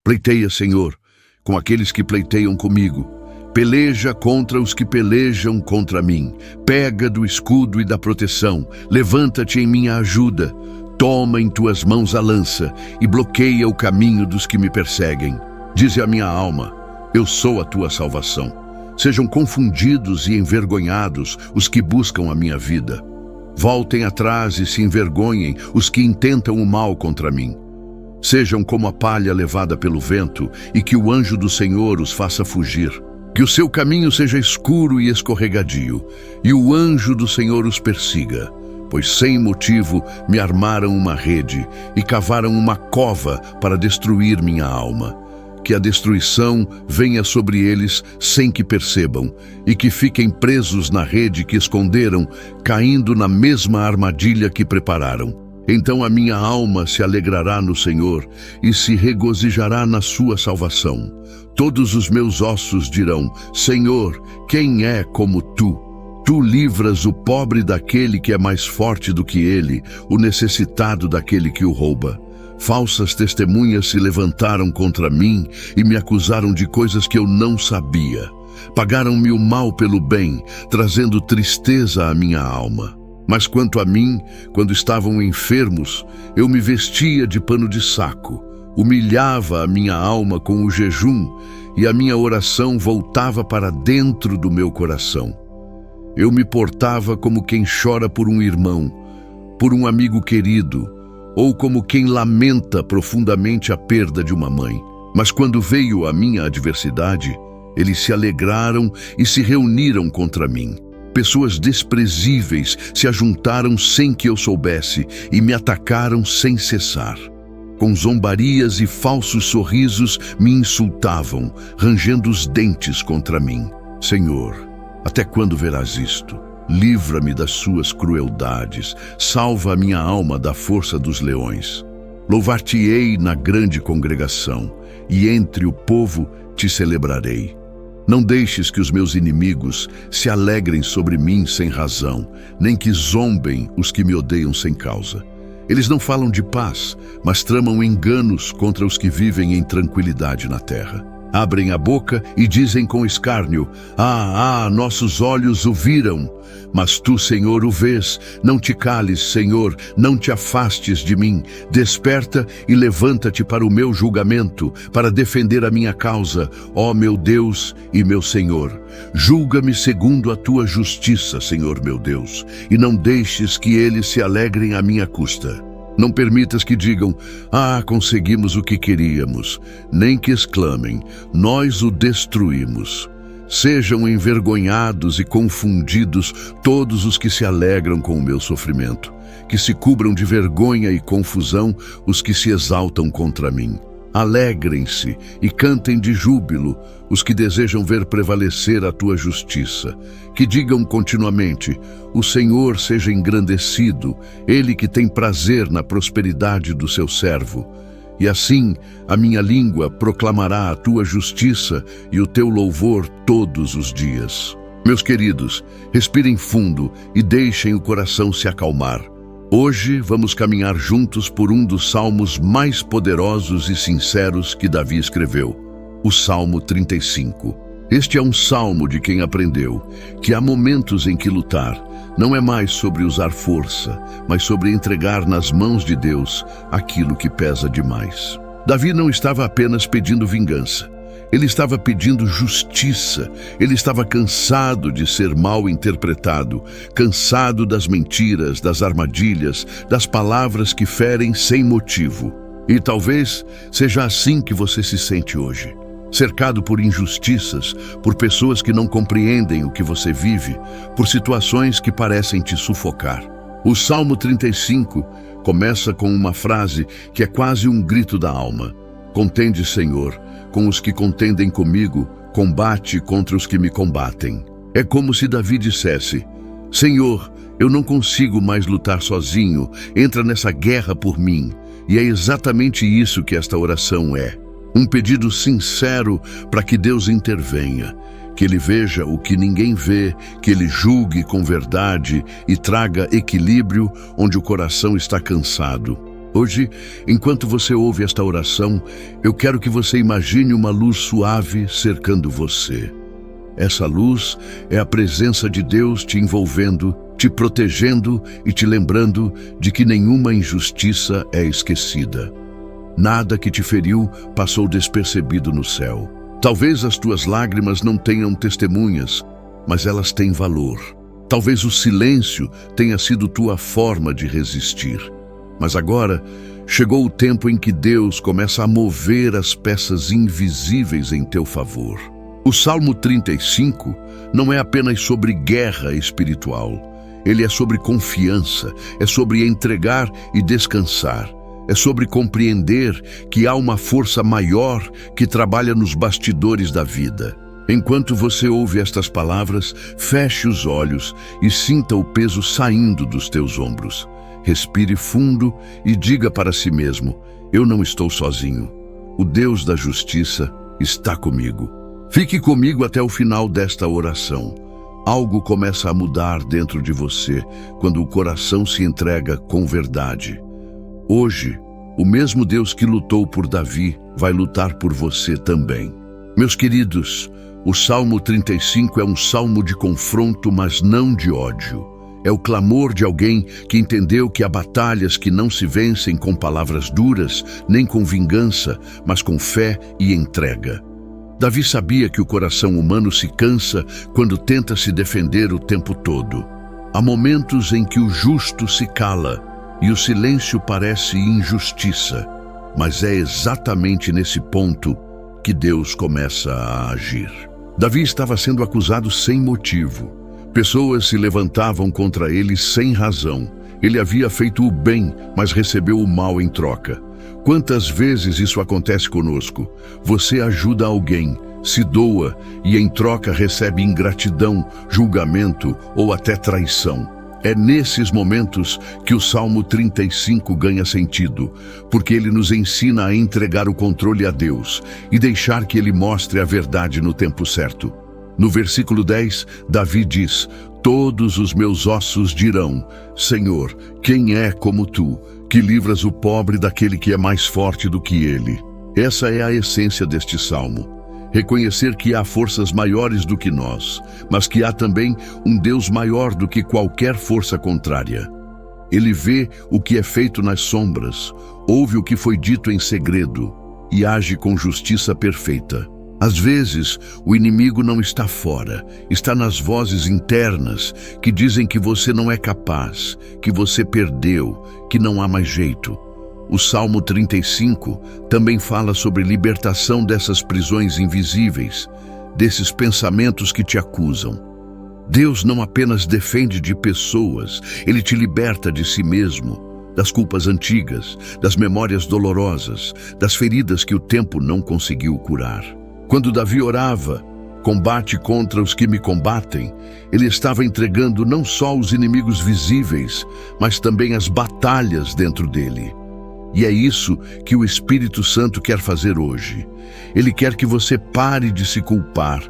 Pleiteia, Senhor, com aqueles que pleiteiam comigo. Peleja contra os que pelejam contra mim. Pega do escudo e da proteção. Levanta-te em minha ajuda. Toma em tuas mãos a lança e bloqueia o caminho dos que me perseguem. Dize a minha alma: eu sou a tua salvação. Sejam confundidos e envergonhados os que buscam a minha vida. Voltem atrás e se envergonhem os que intentam o mal contra mim. Sejam como a palha levada pelo vento e que o anjo do Senhor os faça fugir. Que o seu caminho seja escuro e escorregadio, e o anjo do Senhor os persiga, pois sem motivo me armaram uma rede e cavaram uma cova para destruir minha alma. Que a destruição venha sobre eles sem que percebam, e que fiquem presos na rede que esconderam, caindo na mesma armadilha que prepararam. Então a minha alma se alegrará no Senhor e se regozijará na sua salvação. Todos os meus ossos dirão: Senhor, quem é como tu? Tu livras o pobre daquele que é mais forte do que ele, o necessitado daquele que o rouba. Falsas testemunhas se levantaram contra mim e me acusaram de coisas que eu não sabia. Pagaram-me o mal pelo bem, trazendo tristeza à minha alma. Mas quanto a mim, quando estavam enfermos, eu me vestia de pano de saco, humilhava a minha alma com o jejum, e a minha oração voltava para dentro do meu coração. Eu me portava como quem chora por um irmão, por um amigo querido, ou como quem lamenta profundamente a perda de uma mãe. Mas quando veio a minha adversidade, eles se alegraram e se reuniram contra mim. Pessoas desprezíveis se ajuntaram sem que eu soubesse e me atacaram sem cessar. Com zombarias e falsos sorrisos me insultavam, rangendo os dentes contra mim. Senhor, até quando verás isto? Livra-me das suas crueldades, salva a minha alma da força dos leões. Louvar-te-ei na grande congregação, e entre o povo te celebrarei. Não deixes que os meus inimigos se alegrem sobre mim sem razão, nem que zombem os que me odeiam sem causa. Eles não falam de paz, mas tramam enganos contra os que vivem em tranquilidade na terra. Abrem a boca e dizem com escárnio: nossos olhos o viram. Mas tu, Senhor, o vês. Não te cales, Senhor, não te afastes de mim. Desperta e levanta-te para o meu julgamento, para defender a minha causa, ó meu Deus e meu Senhor. Julga-me segundo a tua justiça, Senhor meu Deus, e não deixes que eles se alegrem à minha custa. Não permitas que digam: conseguimos o que queríamos, nem que exclamem: nós o destruímos. Sejam envergonhados e confundidos todos os que se alegram com o meu sofrimento, que se cubram de vergonha e confusão os que se exaltam contra mim. Alegrem-se e cantem de júbilo os que desejam ver prevalecer a tua justiça. Que digam continuamente: o Senhor seja engrandecido, Ele que tem prazer na prosperidade do seu servo. E assim a minha língua proclamará a tua justiça e o teu louvor todos os dias. Meus queridos, respirem fundo e deixem o coração se acalmar. Hoje vamos caminhar juntos por um dos salmos mais poderosos e sinceros que Davi escreveu, o Salmo 35. Este é um salmo de quem aprendeu que há momentos em que lutar não é mais sobre usar força, mas sobre entregar nas mãos de Deus aquilo que pesa demais. Davi não estava apenas pedindo vingança. Ele estava pedindo justiça. Ele estava cansado de ser mal interpretado, cansado das mentiras, das armadilhas, das palavras que ferem sem motivo. E talvez seja assim que você se sente hoje. Cercado por injustiças, por pessoas que não compreendem o que você vive, por situações que parecem te sufocar. O Salmo 35 começa com uma frase que é quase um grito da alma: contende, Senhor, com os que contendem comigo, combate contra os que me combatem. É como se Davi dissesse: Senhor, eu não consigo mais lutar sozinho, entra nessa guerra por mim. E é exatamente isso que esta oração é. Um pedido sincero para que Deus intervenha, que Ele veja o que ninguém vê, que Ele julgue com verdade e traga equilíbrio onde o coração está cansado. Hoje, enquanto você ouve esta oração, eu quero que você imagine uma luz suave cercando você. Essa luz é a presença de Deus te envolvendo, te protegendo e te lembrando de que nenhuma injustiça é esquecida. Nada que te feriu passou despercebido no céu. Talvez as tuas lágrimas não tenham testemunhas, mas elas têm valor. Talvez o silêncio tenha sido tua forma de resistir. Mas agora chegou o tempo em que Deus começa a mover as peças invisíveis em teu favor. O Salmo 35 não é apenas sobre guerra espiritual. Ele é sobre confiança, é sobre entregar e descansar. É sobre compreender que há uma força maior que trabalha nos bastidores da vida. Enquanto você ouve estas palavras, feche os olhos e sinta o peso saindo dos teus ombros. Respire fundo e diga para si mesmo: eu não estou sozinho. O Deus da justiça está comigo. Fique comigo até o final desta oração. Algo começa a mudar dentro de você quando o coração se entrega com verdade. Hoje, o mesmo Deus que lutou por Davi vai lutar por você também. Meus queridos, o Salmo 35 é um salmo de confronto, mas não de ódio. É o clamor de alguém que entendeu que há batalhas que não se vencem com palavras duras, nem com vingança, mas com fé e entrega. Davi sabia que o coração humano se cansa quando tenta se defender o tempo todo. Há momentos em que o justo se cala e o silêncio parece injustiça, mas é exatamente nesse ponto que Deus começa a agir. Davi estava sendo acusado sem motivo. Pessoas se levantavam contra ele sem razão. Ele havia feito o bem, mas recebeu o mal em troca. Quantas vezes isso acontece conosco? Você ajuda alguém, se doa e em troca recebe ingratidão, julgamento ou até traição. É nesses momentos que o Salmo 35 ganha sentido, porque ele nos ensina a entregar o controle a Deus e deixar que Ele mostre a verdade no tempo certo. No versículo 10, Davi diz: todos os meus ossos dirão: Senhor, quem é como Tu, que livras o pobre daquele que é mais forte do que ele? Essa é a essência deste salmo. Reconhecer que há forças maiores do que nós, mas que há também um Deus maior do que qualquer força contrária. Ele vê o que é feito nas sombras, ouve o que foi dito em segredo e age com justiça perfeita. Às vezes, o inimigo não está fora, está nas vozes internas que dizem que você não é capaz, que você perdeu, que não há mais jeito. O Salmo 35 também fala sobre libertação dessas prisões invisíveis, desses pensamentos que te acusam. Deus não apenas defende de pessoas, Ele te liberta de si mesmo, das culpas antigas, das memórias dolorosas, das feridas que o tempo não conseguiu curar. Quando Davi orava, combate contra os que me combatem, ele estava entregando não só os inimigos visíveis, mas também as batalhas dentro dele. E é isso que o Espírito Santo quer fazer hoje. Ele quer que você pare de se culpar,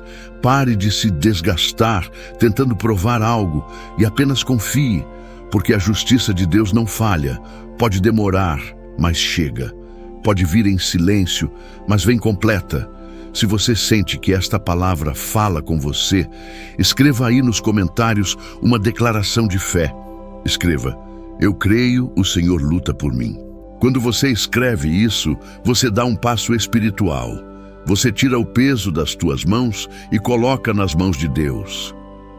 pare de se desgastar, tentando provar algo, e apenas confie, porque a justiça de Deus não falha. Pode demorar, mas chega. Pode vir em silêncio, mas vem completa. Se você sente que esta palavra fala com você, escreva aí nos comentários uma declaração de fé. Escreva: eu creio, o Senhor luta por mim. Quando você escreve isso, você dá um passo espiritual. Você tira o peso das tuas mãos e coloca nas mãos de Deus.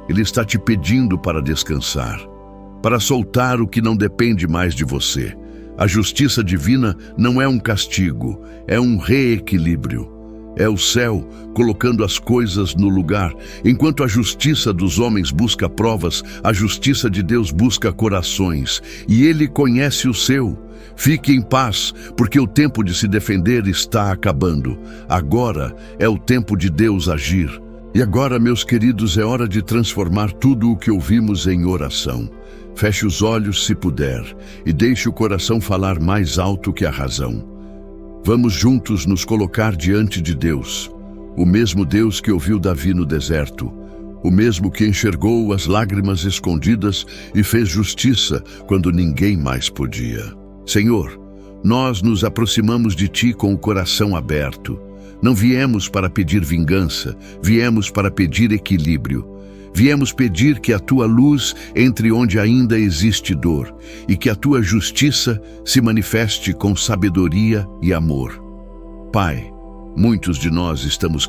Ele está te pedindo para descansar, para soltar o que não depende mais de você. A justiça divina não é um castigo, é um reequilíbrio. É o céu colocando as coisas no lugar. Enquanto a justiça dos homens busca provas, a justiça de Deus busca corações. E Ele conhece o seu. Fique em paz, porque o tempo de se defender está acabando. Agora é o tempo de Deus agir. E agora, meus queridos, é hora de transformar tudo o que ouvimos em oração. Feche os olhos se puder e deixe o coração falar mais alto que a razão. Vamos juntos nos colocar diante de Deus, o mesmo Deus que ouviu Davi no deserto, o mesmo que enxergou as lágrimas escondidas e fez justiça quando ninguém mais podia. Senhor, Nós nos aproximamos de ti com o coração aberto. Não viemos para pedir vingança, viemos para pedir equilíbrio. Viemos pedir que a tua luz entre onde ainda existe dor e que a tua justiça se manifeste com sabedoria e amor. Pai, muitos de nós estamos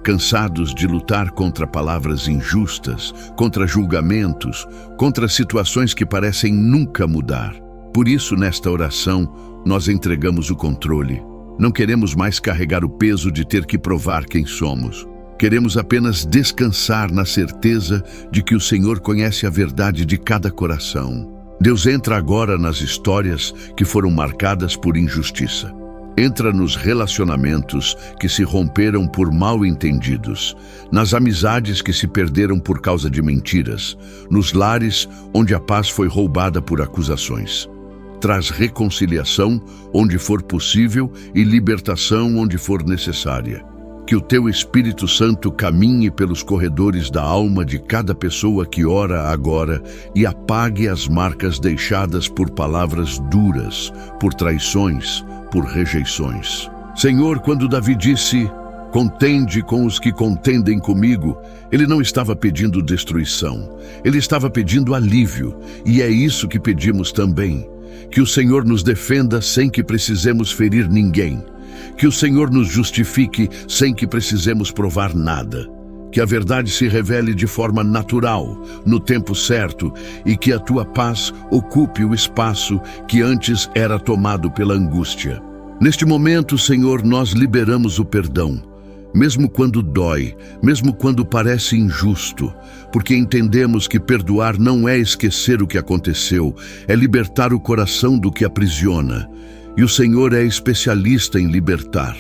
cansados de lutar contra palavras injustas, contra julgamentos, contra situações que parecem nunca mudar. Por isso, nesta oração, nós entregamos o controle. Não queremos mais carregar o peso de ter que provar quem somos. Queremos apenas descansar na certeza de que o Senhor conhece a verdade de cada coração. Deus, entra agora nas histórias que foram marcadas por injustiça. Entra nos relacionamentos que se romperam por mal-entendidos, nas amizades que se perderam por causa de mentiras, nos lares onde a paz foi roubada por acusações. Traz reconciliação onde for possível e libertação onde for necessária. Que o teu Espírito Santo caminhe pelos corredores da alma de cada pessoa que ora agora e apague as marcas deixadas por palavras duras, por traições, por rejeições. Senhor, quando Davi disse: "Contende com os que contendem comigo", ele não estava pedindo destruição, ele estava pedindo alívio, e é isso que pedimos também. Que o Senhor nos defenda sem que precisemos ferir ninguém. Que o Senhor nos justifique sem que precisemos provar nada. Que a verdade se revele de forma natural, no tempo certo, e que a tua paz ocupe o espaço que antes era tomado pela angústia. Neste momento, Senhor, nós liberamos o perdão, mesmo quando dói, mesmo quando parece injusto, porque entendemos que perdoar não é esquecer o que aconteceu, é libertar o coração do que aprisiona. E o Senhor é especialista em libertar.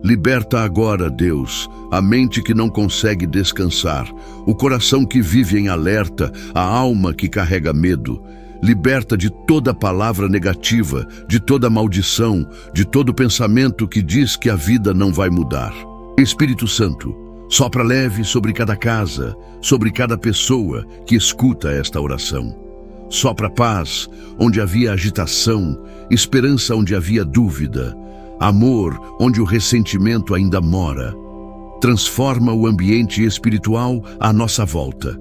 Liberta agora, Deus, a mente que não consegue descansar, o coração que vive em alerta, a alma que carrega medo. Liberta de toda palavra negativa, de toda maldição, de todo pensamento que diz que a vida não vai mudar. Espírito Santo, sopra leve sobre cada casa, sobre cada pessoa que escuta esta oração. Sopra paz onde havia agitação, esperança onde havia dúvida, amor onde o ressentimento ainda mora. Transforma o ambiente espiritual à nossa volta.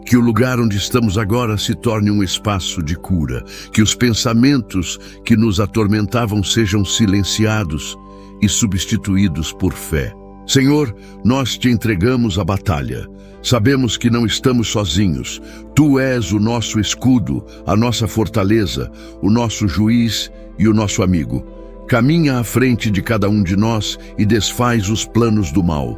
Que o lugar onde estamos agora se torne um espaço de cura, que os pensamentos que nos atormentavam sejam silenciados e substituídos por fé. Senhor, nós te entregamos a batalha. Sabemos que não estamos sozinhos. Tu és o nosso escudo, a nossa fortaleza, o nosso juiz e o nosso amigo. Caminha à frente de cada um de nós e desfaz os planos do mal.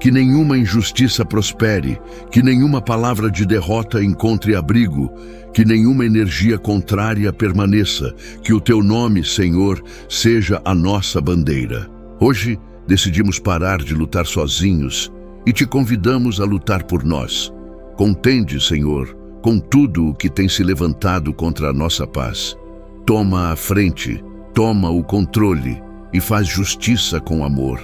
Que nenhuma injustiça prospere, que nenhuma palavra de derrota encontre abrigo, que nenhuma energia contrária permaneça, que o teu nome, Senhor, seja a nossa bandeira. Hoje, decidimos parar de lutar sozinhos e te convidamos a lutar por nós. Contende, Senhor, com tudo o que tem se levantado contra a nossa paz. Toma a frente, toma o controle e faz justiça com amor.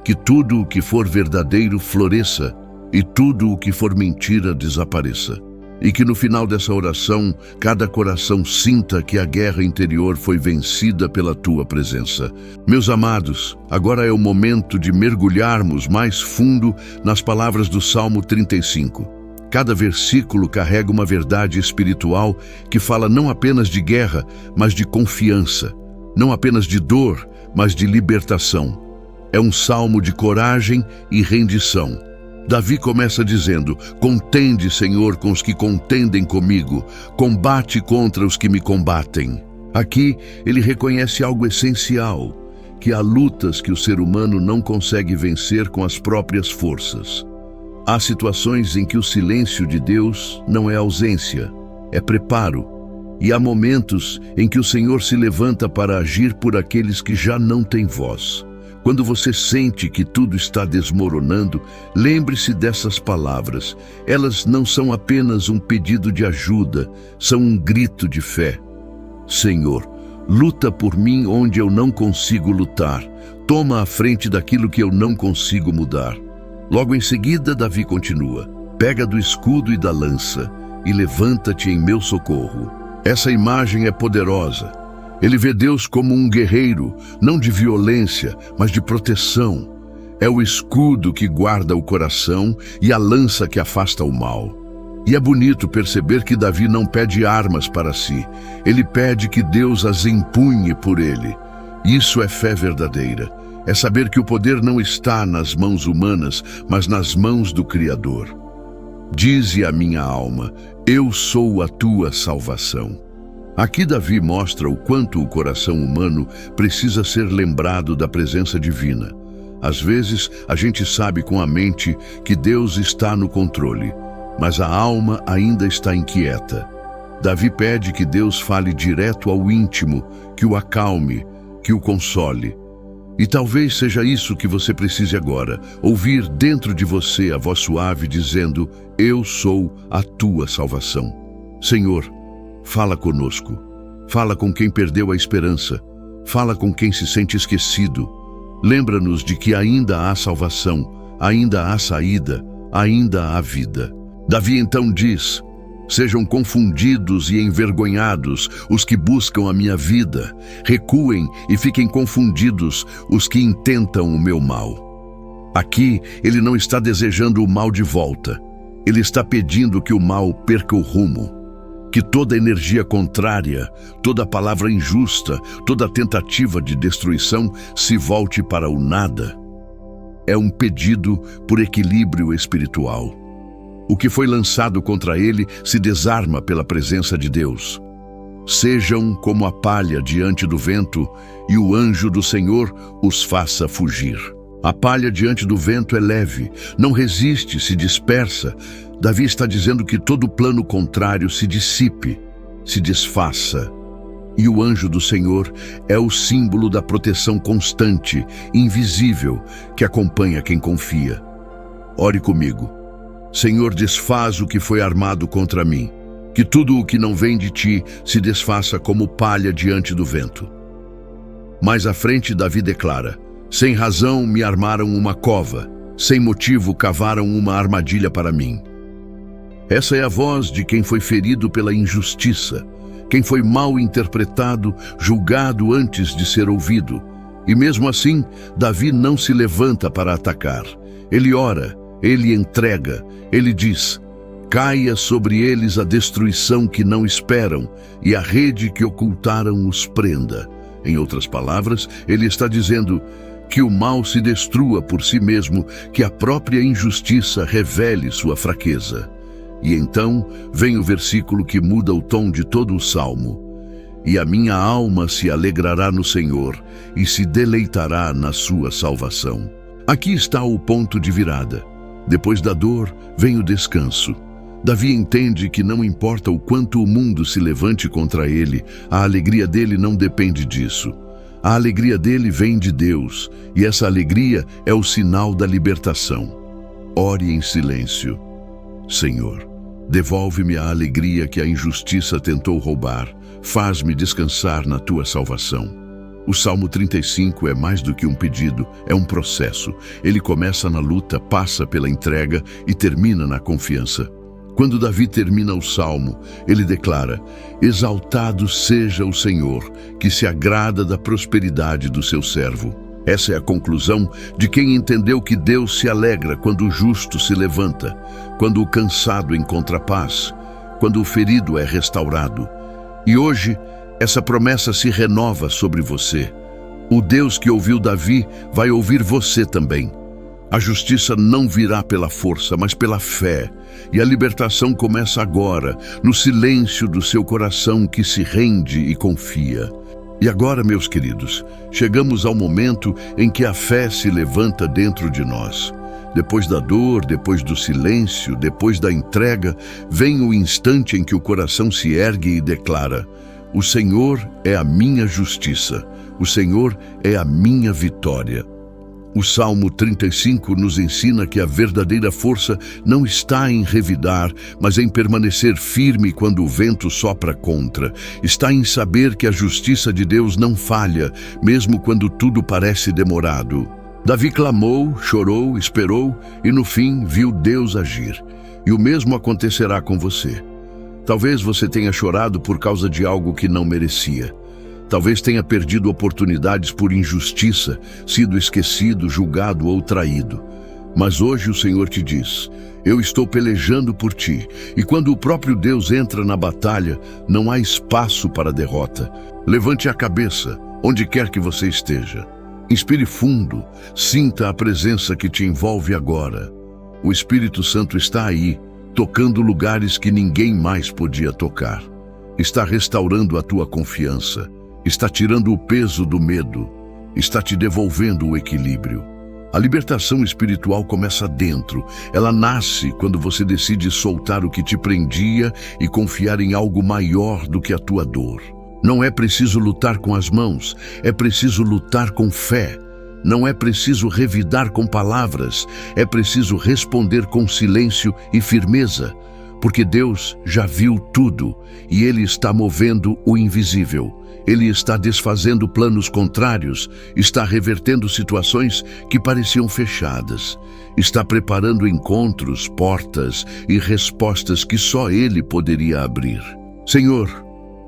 Que tudo o que for verdadeiro floresça e tudo o que for mentira desapareça. E que no final dessa oração, cada coração sinta que a guerra interior foi vencida pela tua presença. Meus amados, agora é o momento de mergulharmos mais fundo nas palavras do Salmo 35. Cada versículo carrega uma verdade espiritual que fala não apenas de guerra, mas de confiança. Não apenas de dor, mas de libertação. É um salmo de coragem e rendição. Davi começa dizendo: "Contende, Senhor, com os que contendem comigo, combate contra os que me combatem." Aqui, ele reconhece algo essencial, que há lutas que o ser humano não consegue vencer com as próprias forças. Há situações em que o silêncio de Deus não é ausência, é preparo. E há momentos em que o Senhor se levanta para agir por aqueles que já não têm voz. Quando você sente que tudo está desmoronando, lembre-se dessas palavras. Elas não são apenas um pedido de ajuda, são um grito de fé. Senhor, luta por mim onde eu não consigo lutar. Toma a frente daquilo que eu não consigo mudar. Logo em seguida, Davi continua: "Pega do escudo e da lança e levanta-te em meu socorro." Essa imagem é poderosa. Ele vê Deus como um guerreiro, não de violência, mas de proteção. É o escudo que guarda o coração e a lança que afasta o mal. E é bonito perceber que Davi não pede armas para si. Ele pede que Deus as empunhe por ele. Isso é fé verdadeira. É saber que o poder não está nas mãos humanas, mas nas mãos do Criador. Dize a minha alma, eu sou a tua salvação. Aqui Davi mostra o quanto o coração humano precisa ser lembrado da presença divina. Às vezes, a gente sabe com a mente que Deus está no controle, mas a alma ainda está inquieta. Davi pede que Deus fale direto ao íntimo, que o acalme, que o console. E talvez seja isso que você precise agora, ouvir dentro de você a voz suave dizendo, eu sou a tua salvação. Senhor, fala conosco. Fala com quem perdeu a esperança. Fala com quem se sente esquecido. Lembra-nos de que ainda há salvação, ainda há saída, ainda há vida. Davi então diz, sejam confundidos e envergonhados os que buscam a minha vida. Recuem e fiquem confundidos os que intentam o meu mal. Aqui, ele não está desejando o mal de volta. Ele está pedindo que o mal perca o rumo. Que toda energia contrária, toda palavra injusta, toda tentativa de destruição se volte para o nada. É um pedido por equilíbrio espiritual. O que foi lançado contra ele se desarma pela presença de Deus. Sejam como a palha diante do vento, e o anjo do Senhor os faça fugir. A palha diante do vento é leve, não resiste, se dispersa. Davi está dizendo que todo plano contrário se dissipe, se desfaça. E o anjo do Senhor é o símbolo da proteção constante, invisível, que acompanha quem confia. Ore comigo. Senhor, desfaz o que foi armado contra mim. Que tudo o que não vem de ti se desfaça como palha diante do vento. Mais à frente, Davi declara, sem razão me armaram uma cova, sem motivo cavaram uma armadilha para mim. Essa é a voz de quem foi ferido pela injustiça, quem foi mal interpretado, julgado antes de ser ouvido. E mesmo assim, Davi não se levanta para atacar. Ele ora, ele entrega, ele diz, caia sobre eles a destruição que não esperam e a rede que ocultaram os prenda. Em outras palavras, ele está dizendo que o mal se destrua por si mesmo, que a própria injustiça revele sua fraqueza. E então vem o versículo que muda o tom de todo o salmo. E a minha alma se alegrará no Senhor e se deleitará na sua salvação. Aqui está o ponto de virada. Depois da dor, vem o descanso. Davi entende que não importa o quanto o mundo se levante contra ele, a alegria dele não depende disso. A alegria dele vem de Deus, e essa alegria é o sinal da libertação. Ore em silêncio. Senhor, devolve-me a alegria que a injustiça tentou roubar. Faz-me descansar na tua salvação. O Salmo 35 é mais do que um pedido, é um processo. Ele começa na luta, passa pela entrega e termina na confiança. Quando Davi termina o Salmo, ele declara, exaltado seja o Senhor, que se agrada da prosperidade do seu servo. Essa é a conclusão de quem entendeu que Deus se alegra quando o justo se levanta, quando o cansado encontra paz, quando o ferido é restaurado. E hoje, essa promessa se renova sobre você. O Deus que ouviu Davi vai ouvir você também. A justiça não virá pela força, mas pela fé. E a libertação começa agora, no silêncio do seu coração que se rende e confia. E agora, meus queridos, chegamos ao momento em que a fé se levanta dentro de nós. Depois da dor, depois do silêncio, depois da entrega, vem o instante em que o coração se ergue e declara, o Senhor é a minha justiça, o Senhor é a minha vitória. O Salmo 35 nos ensina que a verdadeira força não está em revidar, mas em permanecer firme quando o vento sopra contra. Está em saber que a justiça de Deus não falha, mesmo quando tudo parece demorado. Davi clamou, chorou, esperou e no fim viu Deus agir. E o mesmo acontecerá com você. Talvez você tenha chorado por causa de algo que não merecia. Talvez tenha perdido oportunidades por injustiça, sido esquecido, julgado ou traído. Mas hoje o Senhor te diz: eu estou pelejando por ti. E quando o próprio Deus entra na batalha, não há espaço para derrota. Levante a cabeça, onde quer que você esteja. Inspire fundo, sinta a presença que te envolve agora. O Espírito Santo está aí, tocando lugares que ninguém mais podia tocar. Está restaurando a tua confiança. Está tirando o peso do medo. Está te devolvendo o equilíbrio. A libertação espiritual começa dentro. Ela nasce quando você decide soltar o que te prendia e confiar em algo maior do que a tua dor. Não é preciso lutar com as mãos, é preciso lutar com fé. Não é preciso revidar com palavras, é preciso responder com silêncio e firmeza. Porque Deus já viu tudo e Ele está movendo o invisível. Ele está desfazendo planos contrários, está revertendo situações que pareciam fechadas, está preparando encontros, portas e respostas que só Ele poderia abrir. Senhor,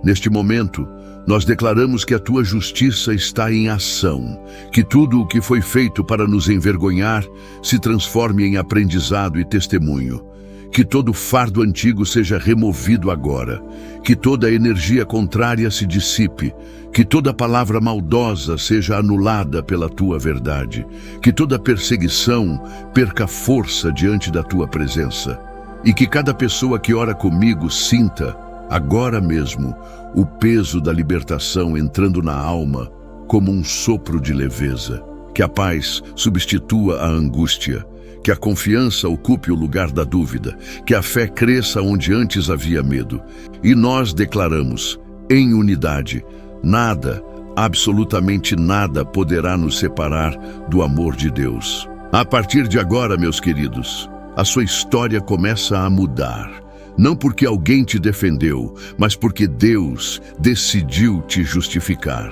neste momento, nós declaramos que a Tua justiça está em ação, que tudo o que foi feito para nos envergonhar se transforme em aprendizado e testemunho. Que todo fardo antigo seja removido agora, que toda energia contrária se dissipe, que toda palavra maldosa seja anulada pela Tua verdade, que toda perseguição perca força diante da Tua presença, e que cada pessoa que ora comigo sinta, agora mesmo, o peso da libertação entrando na alma como um sopro de leveza, que a paz substitua a angústia, que a confiança ocupe o lugar da dúvida, que a fé cresça onde antes havia medo. E nós declaramos, em unidade, nada, absolutamente nada poderá nos separar do amor de Deus. A partir de agora, meus queridos, a sua história começa a mudar. Não porque alguém te defendeu, mas porque Deus decidiu te justificar.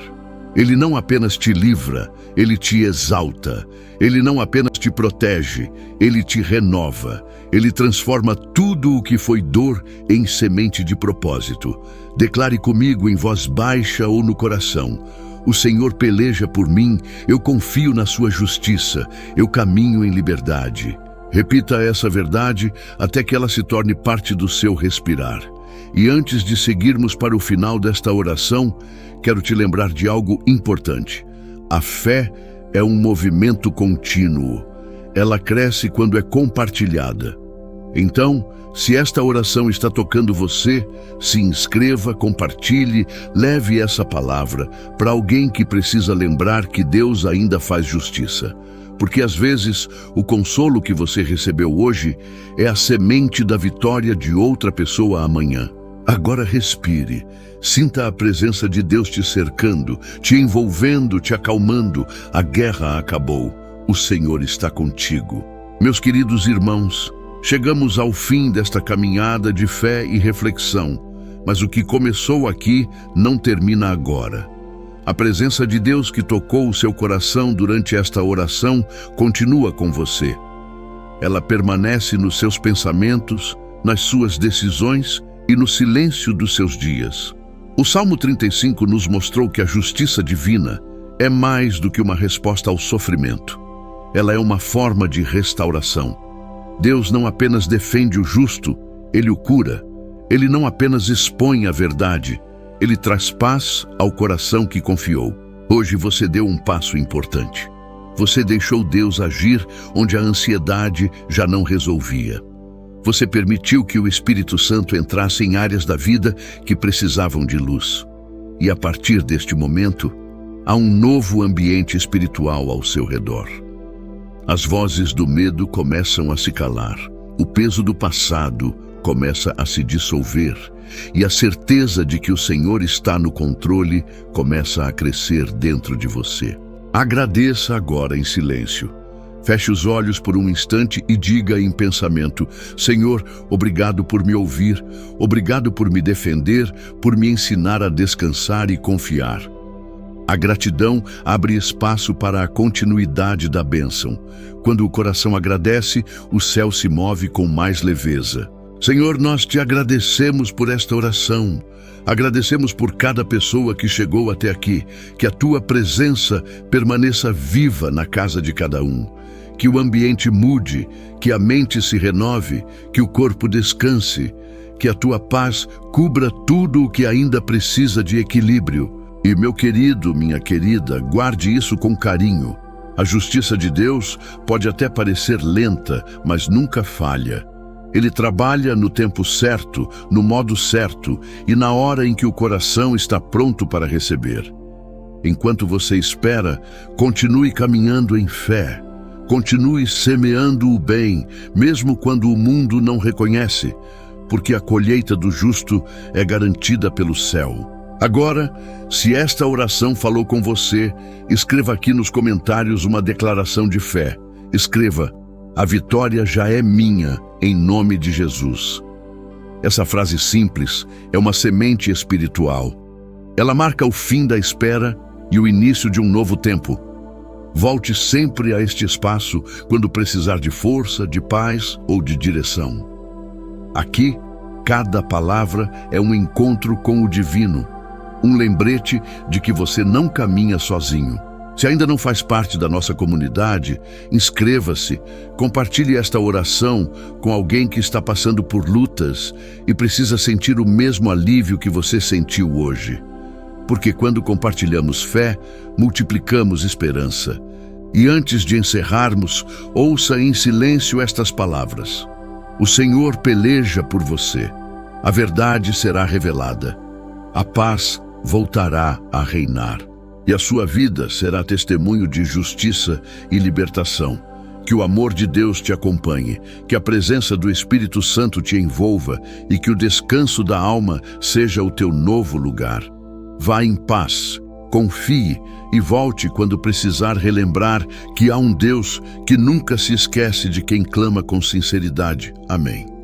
Ele não apenas te livra, Ele te exalta. Ele não apenas te protege, Ele te renova. Ele transforma tudo o que foi dor em semente de propósito. Declare comigo em voz baixa ou no coração: o Senhor peleja por mim, eu confio na sua justiça, eu caminho em liberdade. Repita essa verdade até que ela se torne parte do seu respirar. E antes de seguirmos para o final desta oração, quero te lembrar de algo importante. A fé é um movimento contínuo. Ela cresce quando é compartilhada. Então, se esta oração está tocando você, se inscreva, compartilhe, leve essa palavra para alguém que precisa lembrar que Deus ainda faz justiça. Porque às vezes o consolo que você recebeu hoje é a semente da vitória de outra pessoa amanhã. Agora respire, sinta a presença de Deus te cercando, te envolvendo, te acalmando. A guerra acabou, o Senhor está contigo. Meus queridos irmãos, chegamos ao fim desta caminhada de fé e reflexão, mas o que começou aqui não termina agora. A presença de Deus que tocou o seu coração durante esta oração continua com você. Ela permanece nos seus pensamentos, nas suas decisões e no silêncio dos seus dias. O Salmo 35 nos mostrou que a justiça divina é mais do que uma resposta ao sofrimento. Ela é uma forma de restauração. Deus não apenas defende o justo, Ele o cura. Ele não apenas expõe a verdade, Ele traz paz ao coração que confiou. Hoje você deu um passo importante. Você deixou Deus agir onde a ansiedade já não resolvia. Você permitiu que o Espírito Santo entrasse em áreas da vida que precisavam de luz. E a partir deste momento, há um novo ambiente espiritual ao seu redor. As vozes do medo começam a se calar. O peso do passado começa a se dissolver. E a certeza de que o Senhor está no controle começa a crescer dentro de você. Agradeça agora em silêncio. Feche os olhos por um instante e diga em pensamento: Senhor, obrigado por me ouvir, obrigado por me defender, por me ensinar a descansar e confiar. A gratidão abre espaço para a continuidade da bênção. Quando o coração agradece, o céu se move com mais leveza. Senhor, nós te agradecemos por esta oração. Agradecemos por cada pessoa que chegou até aqui, que a tua presença permaneça viva na casa de cada um. Que o ambiente mude, que a mente se renove, que o corpo descanse, que a tua paz cubra tudo o que ainda precisa de equilíbrio. E meu querido, minha querida, guarde isso com carinho. A justiça de Deus pode até parecer lenta, mas nunca falha. Ele trabalha no tempo certo, no modo certo e na hora em que o coração está pronto para receber. Enquanto você espera, continue caminhando em fé. Continue semeando o bem, mesmo quando o mundo não reconhece, porque a colheita do justo é garantida pelo céu. Agora, se esta oração falou com você, escreva aqui nos comentários uma declaração de fé. Escreva: a vitória já é minha, em nome de Jesus. Essa frase simples é uma semente espiritual. Ela marca o fim da espera e o início de um novo tempo. Volte sempre a este espaço quando precisar de força, de paz ou de direção. Aqui, cada palavra é um encontro com o divino, um lembrete de que você não caminha sozinho. Se ainda não faz parte da nossa comunidade, inscreva-se, compartilhe esta oração com alguém que está passando por lutas e precisa sentir o mesmo alívio que você sentiu hoje. Porque quando compartilhamos fé, multiplicamos esperança. E antes de encerrarmos, ouça em silêncio estas palavras. O Senhor peleja por você. A verdade será revelada. A paz voltará a reinar. E a sua vida será testemunho de justiça e libertação. Que o amor de Deus te acompanhe, que a presença do Espírito Santo te envolva e que o descanso da alma seja o teu novo lugar. Vá em paz, confie e volte quando precisar relembrar que há um Deus que nunca se esquece de quem clama com sinceridade. Amém.